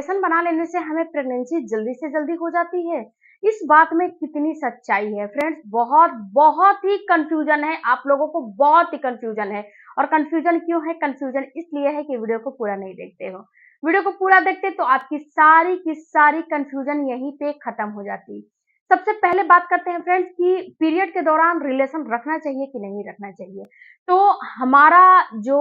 Relation बना लेने से हमें प्रेगनेंसी जल्दी से जल्दी हो जाती है। इस बात में कितनी सच्चाई है फ्रेंड्स? बहुत बहुत ही कंफ्यूजन है, आप लोगों को बहुत ही कंफ्यूजन है। और कंफ्यूजन क्यों है? कंफ्यूजन इसलिए है कि वीडियो को पूरा नहीं देखते हो। वीडियो को पूरा देखते तो आपकी सारी की सारी कंफ्यूजन यहीं पे खत्म हो जाती। सबसे पहले बात करते हैं फ्रेंड्स कि पीरियड के दौरान रिलेशन रखना चाहिए कि नहीं रखना चाहिए। तो हमारा जो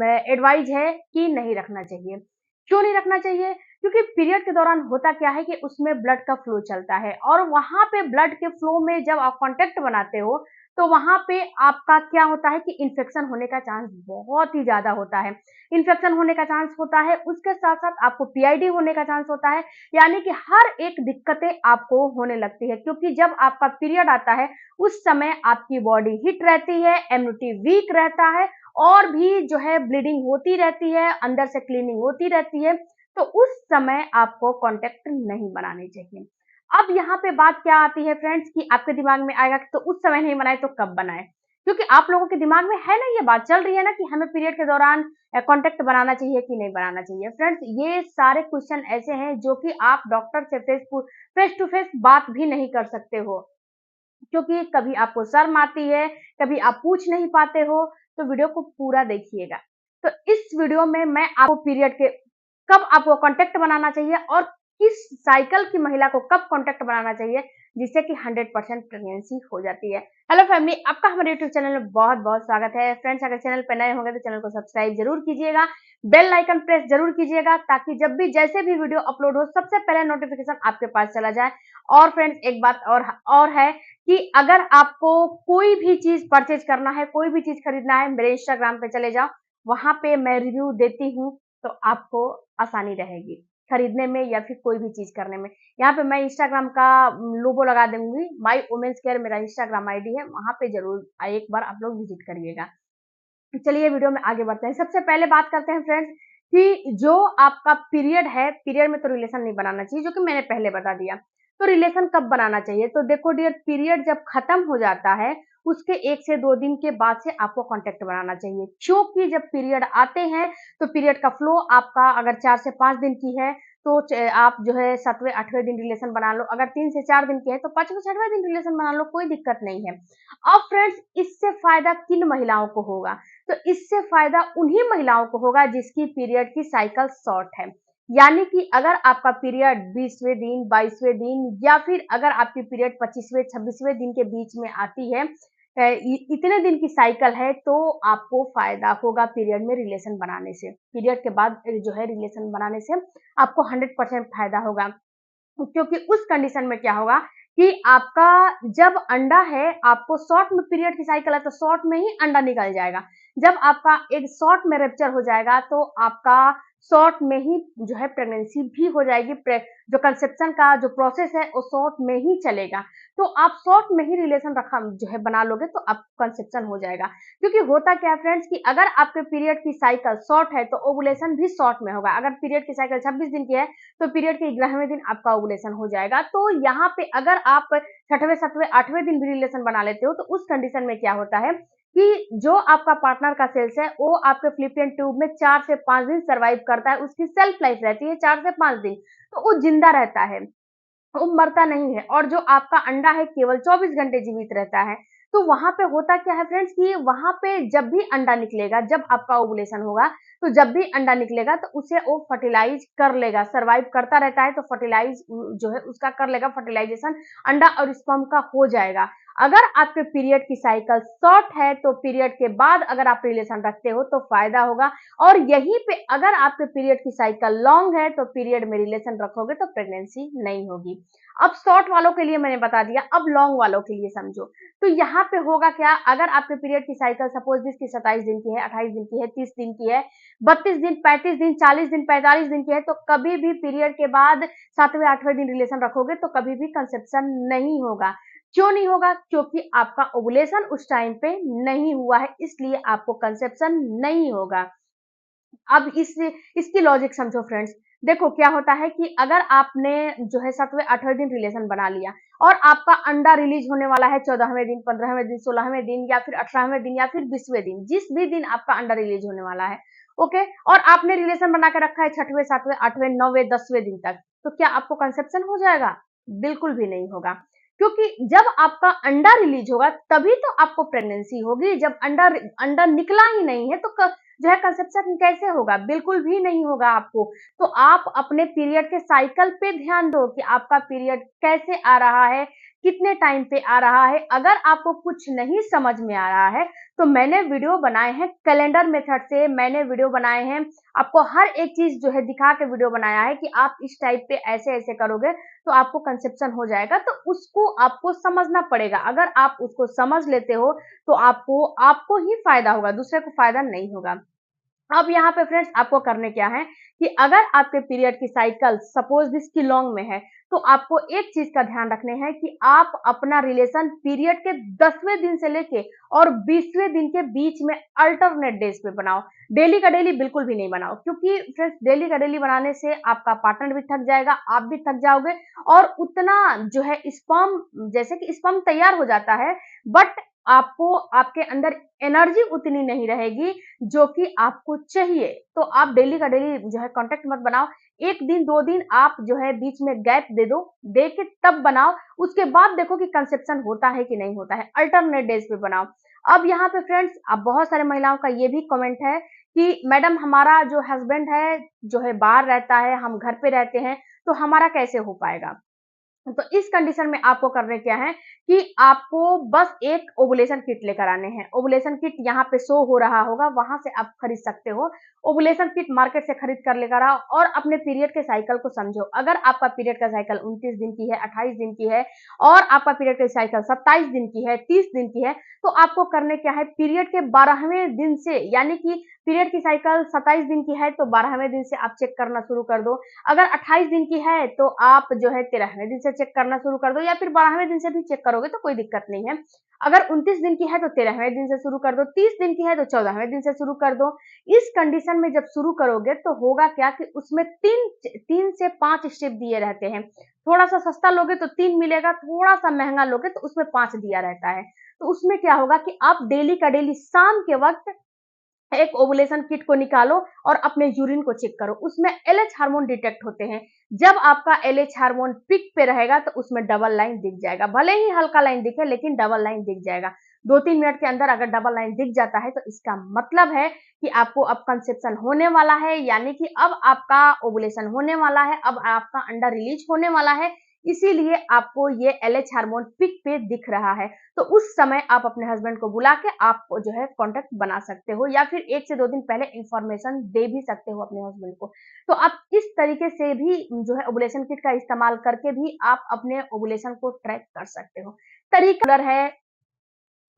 एडवाइज है कि नहीं रखना चाहिए। क्यों नहीं रखना चाहिए? क्योंकि पीरियड के दौरान होता क्या है कि उसमें ब्लड का फ्लो चलता है और वहां पे ब्लड के फ्लो में जब आप कांटेक्ट बनाते हो तो वहां पे आपका क्या होता है कि इन्फेक्शन होने का चांस बहुत ही ज्यादा होता है। इन्फेक्शन होने का चांस होता है, उसके साथ साथ आपको पीआईडी होने का चांस होता है। यानी कि हर एक दिक्कतें आपको होने लगती है, क्योंकि जब आपका पीरियड आता है उस समय आपकी बॉडी हिट रहती है, इम्यूनिटी वीक रहता है और भी जो है ब्लीडिंग होती रहती है, अंदर से क्लीनिंग होती रहती है। तो उस समय आपको कांटेक्ट नहीं बनाने चाहिए। अब यहाँ पे बात क्या आती है फ्रेंड्स कि आपके दिमाग में आएगा कि तो उस समय नहीं बनाए तो कब बनाए? क्योंकि आप लोगों के दिमाग में है ना, ये बात चल रही है ना कि हमें पीरियड के दौरान कांटेक्ट बनाना चाहिए कि नहीं बनाना चाहिए। फ्रेंड्स, ये सारे क्वेश्चन ऐसे हैं जो कि आप डॉक्टर से फेस टू फेस बात भी नहीं कर सकते हो, क्योंकि कभी आपको शर्म आती है, कभी आप पूछ नहीं पाते हो। तो वीडियो को पूरा देखिएगा। तो इस वीडियो में मैं आपको पीरियड के कब आपको कांटेक्ट बनाना चाहिए और किस साइकिल की महिला को कब कांटेक्ट बनाना चाहिए जिससे कि 100% प्रेगनेंसी हो जाती है। हेलो फैमिली, आपका हमारे यूट्यूब चैनल में बहुत बहुत स्वागत है। फ्रेंड्स, अगर चैनल पर नए होंगे तो चैनल को सब्सक्राइब जरूर कीजिएगा, बेल आइकन प्रेस जरूर कीजिएगा ताकि जब भी जैसे भी वीडियो अपलोड हो सबसे पहले नोटिफिकेशन आपके पास चला जाए। और फ्रेंड्स, एक बात और है कि अगर आपको कोई भी चीज परचेज करना है, कोई भी चीज खरीदना है, मेरे इंस्टाग्राम पे चले जाओ, वहां पे मैं रिव्यू देती हूँ, तो आपको आसानी रहेगी खरीदने में या फिर कोई भी चीज करने में। यहाँ पे मैं इंस्टाग्राम का लोगो लगा दूंगी, माई वुमेन्स केयर मेरा इंस्टाग्राम आईडी है, वहां पे जरूर एक बार आप लोग विजिट करिएगा। चलिए वीडियो में आगे बढ़ते हैं। सबसे पहले बात करते हैं फ्रेंड्स कि जो आपका पीरियड है, पीरियड में तो रिलेशन नहीं बनाना चाहिए, जो कि मैंने पहले बता दिया। तो रिलेशन कब बनाना चाहिए? तो देखो डियर, पीरियड जब खत्म हो जाता है उसके 1 से 2 दिन के बाद से आपको कांटेक्ट बनाना चाहिए, क्योंकि जब पीरियड आते हैं तो पीरियड का फ्लो आपका अगर 4 से 5 दिन की है तो आप जो है 7वें 8वें दिन रिलेशन बना लो, अगर 3 से 4 दिन की है तो 5वें 6वें दिन रिलेशन बना लो, कोई दिक्कत नहीं है। अब फ्रेंड्स, इससे फायदा किन महिलाओं को होगा? तो इससे फायदा उन्हीं महिलाओं को होगा जिसकी पीरियड की साइकिल शॉर्ट है। यानी कि अगर आपका पीरियड 20वें दिन, 22वें दिन या फिर अगर आपकी पीरियड 25वें 26वें दिन के बीच में आती है, इतने दिन की साइकिल है, तो आपको फायदा होगा पीरियड में रिलेशन बनाने से। पीरियड के बाद जो है रिलेशन बनाने से आपको 100% फायदा होगा, क्योंकि उस कंडीशन में क्या होगा कि आपका जब अंडा है, आपको शॉर्ट में पीरियड की साइकिल है तो शॉर्ट में ही अंडा निकल जाएगा। जब आपका एक शॉर्ट में रप्चर हो जाएगा तो आपका शॉर्ट में ही जो है प्रेगनेंसी भी हो जाएगी। जो कंसेप्शन का जो प्रोसेस है वो शॉर्ट में ही चलेगा। तो आप शॉर्ट में ही रिलेशन रखा जो है बना लोगे तो आप कंसेप्शन हो जाएगा। क्योंकि होता क्या है फ्रेंड्स कि अगर आपके पीरियड की साइकिल शॉर्ट है तो ओवुलेशन भी शॉर्ट में होगा। अगर पीरियड की साइकिल 26 दिन की है तो पीरियड के 11वें दिन आपका ओवुलेशन हो जाएगा। तो यहाँ पे अगर आप 6वें 7वें 8वें दिन भी रिलेशन बना लेते हो तो उस कंडीशन में क्या होता है कि जो आपका पार्टनर का सेल्स है वो आपके फ्लिपियन ट्यूब में 4 से 5 दिन सर्वाइव करता है, उसकी सेल्फ लाइफ रहती है 4 से 5 दिन, तो वो जिंदा रहता है, वो मरता नहीं है। और जो आपका अंडा है केवल 24 घंटे जीवित रहता है। तो वहां पे होता क्या है फ्रेंड्स कि वहां पे जब भी अंडा निकलेगा, जब आपका ओवुलेशन होगा, तो जब भी अंडा निकलेगा तो उसे वो फर्टिलाइज कर लेगा, सर्वाइव करता रहता है, तो फर्टिलाइज जो है उसका कर लेगा, फर्टिलाइजेशन अंडा और स्पर्म का हो जाएगा। अगर आपके पीरियड की साइकिल शॉर्ट है तो पीरियड के बाद अगर आप रिलेशन रखते हो तो फायदा होगा, और यहीं पे अगर आपके पीरियड की साइकिल लॉन्ग है तो पीरियड में रिलेशन रखोगे तो प्रेगनेंसी नहीं होगी। अब शॉर्ट वालों के लिए मैंने बता दिया, अब लॉन्ग वालों के लिए समझो। तो यहाँ पे होगा क्या, अगर आपके पीरियड की साइकिल सपोज जिसकी 27 दिन की है, 28 दिन की है, 30 दिन की है, 32 दिन, 35 दिन, 40 दिन, 45 दिन की है, तो कभी भी पीरियड के बाद 7वें 8वें दिन रिलेशन रखोगे तो कभी भी कंसेप्शन नहीं होगा। क्यों नहीं होगा? क्योंकि आपका ओवुलेशन उस टाइम पे नहीं हुआ है, इसलिए आपको कंसेप्शन नहीं होगा। अब इसकी लॉजिक समझो फ्रेंड्स। देखो क्या होता है कि अगर आपने जो है 7वें 8वें दिन रिलेशन बना लिया और आपका अंडा रिलीज होने वाला है 14वें दिन, 15वें दिन, 16वें दिन या फिर 18वें दिन या फिर 20वें दिन, जिस भी दिन आपका अंडा रिलीज होने वाला है, ओके, और आपने रिलेशन बना के रखा है 6वें, 7वें, 8वें, 9वें, 10वें दिन तक, तो क्या आपको कंसेप्शन हो जाएगा? बिल्कुल भी नहीं होगा, क्योंकि जब आपका अंडा रिलीज होगा तभी तो आपको प्रेगनेंसी होगी। जब अंडा अंडा निकला ही नहीं है तो जो है कंसेप्शन कैसे होगा? बिल्कुल भी नहीं होगा आपको। तो आप अपने पीरियड के साइकिल पे ध्यान दो कि आपका पीरियड कैसे आ रहा है, कितने टाइम पे आ रहा है। अगर आपको कुछ नहीं समझ में आ रहा है तो मैंने वीडियो बनाए हैं कैलेंडर मेथड से, मैंने वीडियो बनाए हैं, आपको हर एक चीज जो है दिखा के वीडियो बनाया है कि आप इस टाइप पे ऐसे ऐसे करोगे तो आपको कंसेप्शन हो जाएगा। तो उसको आपको समझना पड़ेगा। अगर आप उसको समझ लेते हो तो आपको आपको ही फायदा होगा, दूसरे को फायदा नहीं होगा। अब यहाँ पे फ्रेंड्स आपको करने क्या है कि अगर आपके पीरियड की साइकिल सपोज दिस की लॉन्ग में है, तो आपको एक चीज का ध्यान रखने हैं कि आप अपना रिलेशन पीरियड के 10वें दिन से लेके और 20वें दिन के बीच में अल्टरनेट डेज पे बनाओ। डेली का डेली बिल्कुल भी नहीं बनाओ, क्योंकि फ्रेंड्स डेली का डेली बनाने से आपका पार्टनर भी थक जाएगा, आप भी थक जाओगे, और उतना जो है स्पर्म, जैसे कि स्पर्म तैयार हो जाता है, बट आपको आपके अंदर एनर्जी उतनी नहीं रहेगी जो कि आपको चाहिए। तो आप डेली का डेली जो है कांटेक्ट मत बनाओ। 1 दिन 2 दिन आप जो है बीच में गैप दे दो, दे के तब बनाओ। उसके बाद देखो कि कंसेप्शन होता है कि नहीं होता है। अल्टरनेट डेज पे बनाओ। अब यहाँ पे फ्रेंड्स अब बहुत सारे महिलाओं का ये भी कमेंट है कि मैडम हमारा जो हस्बैंड है जो है बाहर रहता है, हम घर पे रहते हैं, तो हमारा कैसे हो पाएगा? तो इस कंडीशन में आपको करने क्या है कि आपको बस एक ओवुलेशन किट लेकर आने हैं। ओवुलेशन किट यहाँ पे शो हो रहा होगा, वहां से आप खरीद सकते हो। ओवुलेशन किट मार्केट से खरीद कर लेकर आओ और अपने पीरियड के साइकिल को समझो। अगर आपका पीरियड का साइकिल 29 दिन की है, 28 दिन की है, और आपका पीरियड का साइकिल 27 दिन की है, 30 दिन की है, तो आपको करने क्या है, पीरियड के 12वें दिन से, यानी कि पीरियड की साइकिल 27 दिन की है तो 12वें दिन से आप चेक करना शुरू कर दो। अगर 28 दिन की है तो आप जो है 13वें दिन से चेक करना शुरू कर दो, या फिर 12वें दिन से भी चेक करोगे तो कोई दिक्कत नहीं है। अगर 29 दिन की है तो 13वें दिन से शुरू कर दो, 30 दिन की है तो 14वें दिन से शुरू कर दो। इस कंडीशन में जब शुरू करोगे तो होगा क्या कि उसमें 3 से 5 स्टेप दिए रहते हैं। थोड़ा सा सस्ता लोगे तो 3 मिलेगा, थोड़ा सा महंगा लोगे तो उसमें 5 दिया रहता है। तो उसमें क्या होगा कि आप डेली का डेली शाम के वक्त एक ओवुलेशन किट को निकालो और अपने यूरिन को चेक करो। उसमें एलएच हार्मोन डिटेक्ट होते हैं। जब आपका एलएच हार्मोन पिक पे रहेगा तो उसमें डबल लाइन दिख जाएगा। भले ही हल्का लाइन दिखे लेकिन डबल लाइन दिख जाएगा। 2-3 मिनट के अंदर अगर डबल लाइन दिख जाता है तो इसका मतलब है कि आपको अब कंसेप्शन होने वाला है, यानी कि अब आपका ओवुलेशन होने वाला है, अब आपका अंडा रिलीज होने वाला है। इसीलिए आपको ये एलएच हार्मोन पिक पे दिख रहा है। तो उस समय आप अपने हस्बैंड को बुला के आप जो है कॉन्टेक्ट बना सकते हो, या फिर 1 से 2 दिन पहले इंफॉर्मेशन दे भी सकते हो अपने हस्बैंड को। तो आप इस तरीके से भी जो है ओवुलेशन किट का इस्तेमाल करके भी आप अपने ओवुलेशन को ट्रैक कर सकते हो। तरीका है,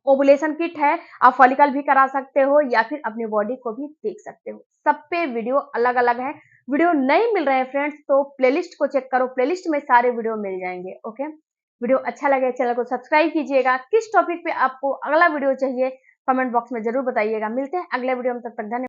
ओवुलेशन किट है, आप फॉलिकल भी करा सकते हो या फिर अपनी बॉडी को भी देख सकते हो। सब पे वीडियो अलग-अलग है। वीडियो नहीं मिल रहे हैं फ्रेंड्स तो प्लेलिस्ट को चेक करो, प्लेलिस्ट में सारे वीडियो मिल जाएंगे। ओके, वीडियो अच्छा लगे चैनल को सब्सक्राइब कीजिएगा। किस टॉपिक पे आपको अगला वीडियो चाहिए कमेंट बॉक्स में जरूर बताइएगा। मिलते हैं अगले वीडियो में, तब तक धन्यवाद।